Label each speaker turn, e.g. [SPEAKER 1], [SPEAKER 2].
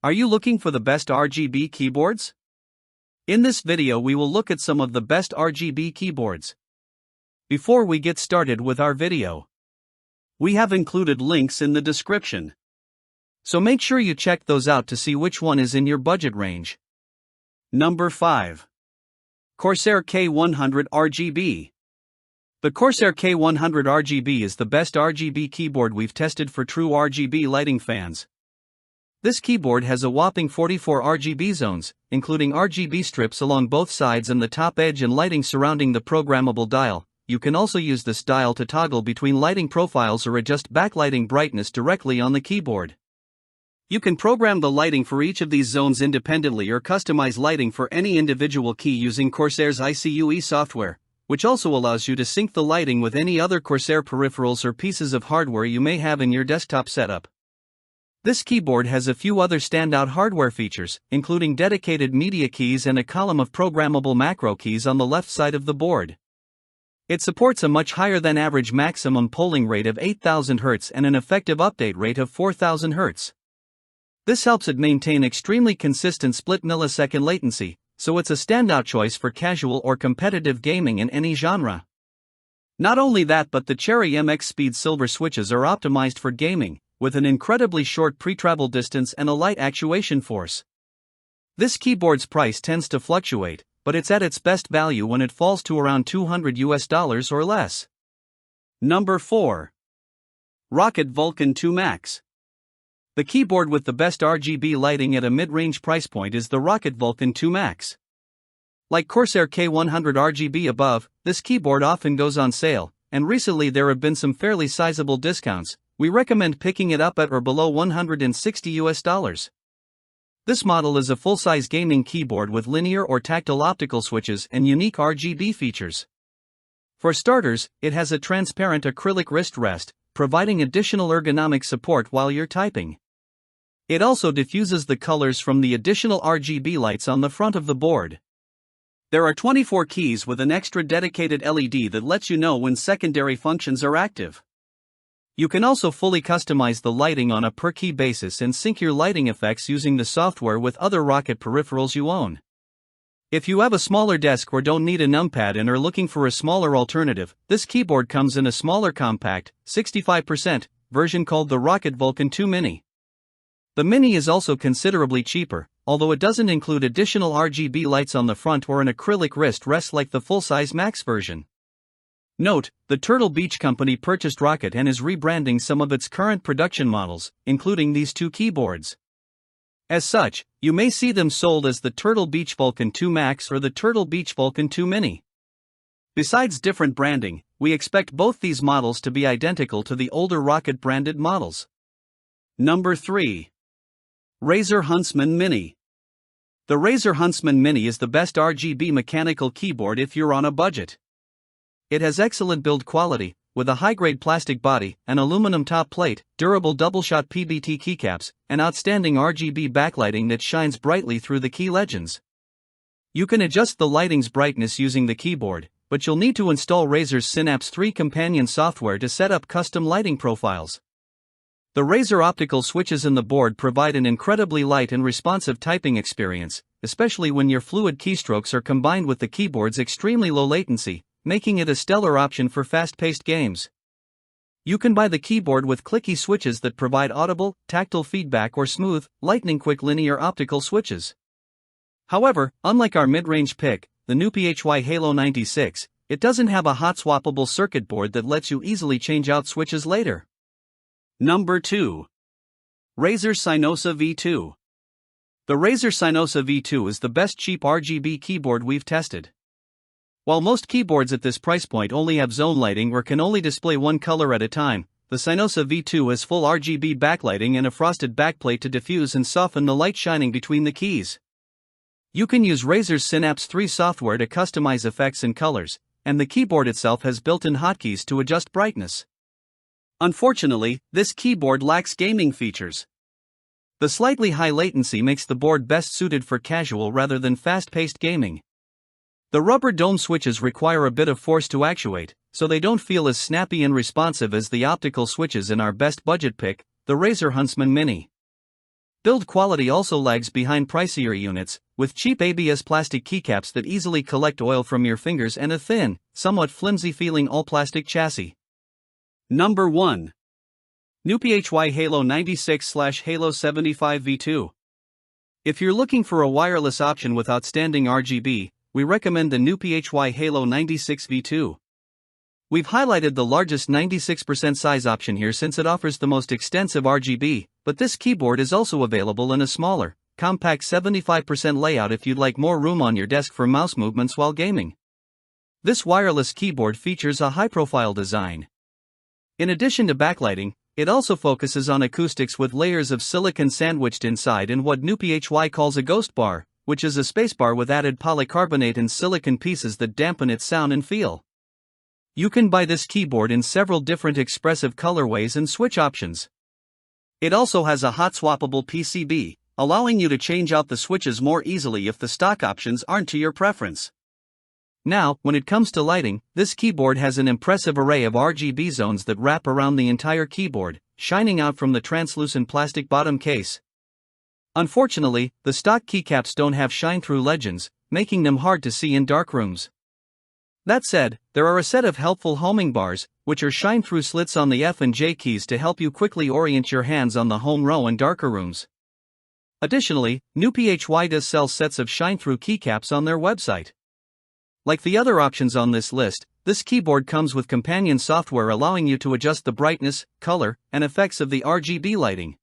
[SPEAKER 1] Are you looking for the best RGB keyboards? In this video we will look at some of the best RGB keyboards. Before we get started with our video, we have included links in the description. So make sure you check those out to see which one is in your budget range. Number 5. Corsair K100 RGB. The Corsair K100 RGB is the best RGB keyboard we've tested for true RGB lighting fans. This keyboard has a whopping 44 RGB zones, including RGB strips along both sides and the top edge and lighting surrounding the programmable dial. You can also use this dial to toggle between lighting profiles or adjust backlighting brightness directly on the keyboard. You can program the lighting for each of these zones independently or customize lighting for any individual key using Corsair's ICUE software, which also allows you to sync the lighting with any other Corsair peripherals or pieces of hardware you may have in your desktop setup. This keyboard has a few other standout hardware features, including dedicated media keys and a column of programmable macro keys on the left side of the board. It supports a much higher than average maximum polling rate of 8000 Hz and an effective update rate of 4000 Hz. This helps it maintain extremely consistent split-millisecond latency, so it's a standout choice for casual or competitive gaming in any genre. Not only that, but the Cherry MX Speed Silver switches are optimized for gaming, with an incredibly short pre-travel distance and a light actuation force. This keyboard's price tends to fluctuate, but it's at its best value when it falls to around $200 or less. Number 4. ROCCAT Vulcan II Max. The keyboard with the best RGB lighting at a mid-range price point is the ROCCAT Vulcan II Max. Like Corsair K100 RGB above, this keyboard often goes on sale, and recently there have been some fairly sizable discounts. We recommend picking it up at or below $160. This model is a full-size gaming keyboard with linear or tactile optical switches and unique RGB features. For starters, it has a transparent acrylic wrist rest, providing additional ergonomic support while you're typing. It also diffuses the colors from the additional RGB lights on the front of the board. There are 24 keys with an extra dedicated LED that lets you know when secondary functions are active. You can also fully customize the lighting on a per-key basis and sync your lighting effects using the software with other ROCCAT peripherals you own. If you have a smaller desk or don't need a numpad and are looking for a smaller alternative, this keyboard comes in a smaller compact, 65%, version called the ROCCAT Vulcan II Mini. The Mini is also considerably cheaper, although it doesn't include additional RGB lights on the front or an acrylic wrist rest like the full-size Max version. Note, the Turtle Beach company purchased ROCCAT and is rebranding some of its current production models, including these two keyboards. As such, you may see them sold as the Turtle Beach Vulcan II Max or the Turtle Beach Vulcan II Mini. Besides different branding, we expect both these models to be identical to the older ROCCAT branded models. Number 3. Razer Huntsman Mini. The Razer Huntsman Mini is the best RGB mechanical keyboard if you're on a budget. It has excellent build quality, with a high-grade plastic body, an aluminum top plate, durable double-shot PBT keycaps, and outstanding RGB backlighting that shines brightly through the key legends. You can adjust the lighting's brightness using the keyboard, but you'll need to install Razer's Synapse 3 companion software to set up custom lighting profiles. The Razer optical switches in the board provide an incredibly light and responsive typing experience, especially when your fluid keystrokes are combined with the keyboard's extremely low latency, making it a stellar option for fast-paced games. You can buy the keyboard with clicky switches that provide audible, tactile feedback or smooth, lightning-quick linear optical switches. However, unlike our mid-range pick, the NuPhy Halo 96, it doesn't have a hot-swappable circuit board that lets you easily change out switches later. Number 2. Razer Cynosa V2. The Razer Cynosa V2 is the best cheap RGB keyboard we've tested. While most keyboards at this price point only have zone lighting or can only display one color at a time, the Cynosa V2 has full RGB backlighting and a frosted backplate to diffuse and soften the light shining between the keys. You can use Razer's Synapse 3 software to customize effects and colors, and the keyboard itself has built-in hotkeys to adjust brightness. Unfortunately, this keyboard lacks gaming features. The slightly high latency makes the board best suited for casual rather than fast-paced gaming. The rubber dome switches require a bit of force to actuate, so they don't feel as snappy and responsive as the optical switches in our best budget pick, the Razer Huntsman Mini. Build quality also lags behind pricier units, with cheap ABS plastic keycaps that easily collect oil from your fingers and a thin, somewhat flimsy-feeling all-plastic chassis. Number 1. NuPhy Halo 96/Halo 75 V2. If you're looking for a wireless option with outstanding RGB, we recommend the NuPhy Halo 96 V2. We've highlighted the largest 96% size option here since it offers the most extensive RGB, but this keyboard is also available in a smaller, compact 75% layout if you'd like more room on your desk for mouse movements while gaming. This wireless keyboard features a high-profile design. In addition to backlighting, it also focuses on acoustics with layers of silicon sandwiched inside in what NuPhy calls a ghost bar, which is a spacebar with added polycarbonate and silicon pieces that dampen its sound and feel. You can buy this keyboard in several different expressive colorways and switch options. It also has a hot-swappable PCB, allowing you to change out the switches more easily if the stock options aren't to your preference. Now, when it comes to lighting, this keyboard has an impressive array of RGB zones that wrap around the entire keyboard, shining out from the translucent plastic bottom case. Unfortunately, the stock keycaps don't have shine-through legends, making them hard to see in dark rooms. That said, there are a set of helpful homing bars, which are shine-through slits on the F and J keys to help you quickly orient your hands on the home row and darker rooms. Additionally, NuPhy does sell sets of shine-through keycaps on their website. Like the other options on this list, this keyboard comes with companion software allowing you to adjust the brightness, color, and effects of the RGB lighting.